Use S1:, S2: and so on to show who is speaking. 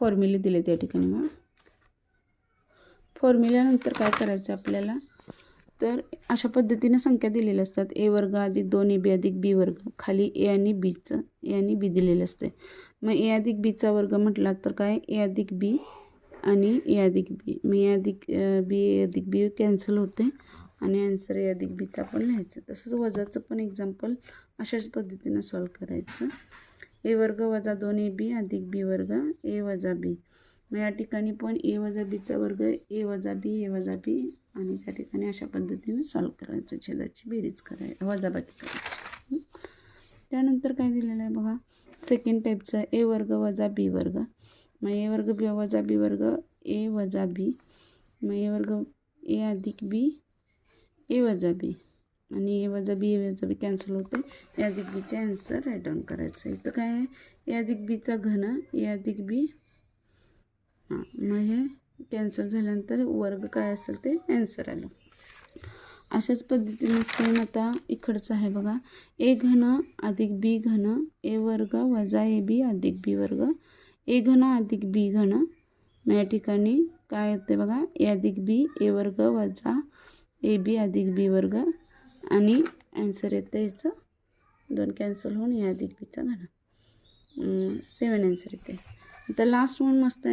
S1: फॉर्म्युले दिले त्या ठिकाणी. मग फॉर्म्युल्यानंतर काय करायचं आपल्याला, तर अशा पद्धतीने संख्या दिलेल्या असतात. ए वर्ग अधिक 2ab अधिक बी वर्ग. खाली ए आणि बी दिलेले असते. मग ए अधिक बीचा वर्ग म्हटला तर काय, ए अधिक बी आणि ए अधिक बी. मग ए अधिक बी कॅन्सल होते आणि आन्सर ए अधिक बीचा पण लिहायचं. तसंच वजाचं पण एक्झाम्पल अशाच पद्धतीनं सॉल्व करायचं. ए वर्ग वजा 2ab अधिक बी वर्ग ए वजा बी. मग या ठिकाणी पण ए वजा बीचा वर्ग ए वजा बी आणि त्या ठिकाणी अशा पद्धतीने सॉल्व करायचं. छेदाची बेरीज करायची, वजाबाकी करायची. त्यानंतर काय दिलेलं आहे बघा, सेकंड टाईपचं ए वर्ग वजा बी वर्ग. मग ए वर्ग बी वजा बी वर्ग ए वजा बी. मग ए वर्ग ए अधिक बी ए वजा बी आणि ए वजा बी कॅन्सल होते. ए अधिक बीचे आन्सर राईट डाऊन करायचं. इथं काय आहे, ए अधिक बीचा घन ए अधिक बी. मग हे कॅन्सल झाल्यानंतर वर्ग काय असेल ते आन्सर आलं. अशाच पद्धतीने सेम आता इकडचं आहे बघा, ए घन अधिक बी घन ए वर्ग वजा ए बी अधिक बी वर्ग ए घन अधिक बी घन. मग या ठिकाणी काय येते बघा, ए अधिक बी ए वर्ग वजा ए बी अधिक बी वर्ग आणि आन्सर येतं याचं 2 कॅन्सल होऊन ए अधिक बीचा घन. 7 आन्सर येते. आता लास्ट वन मस्त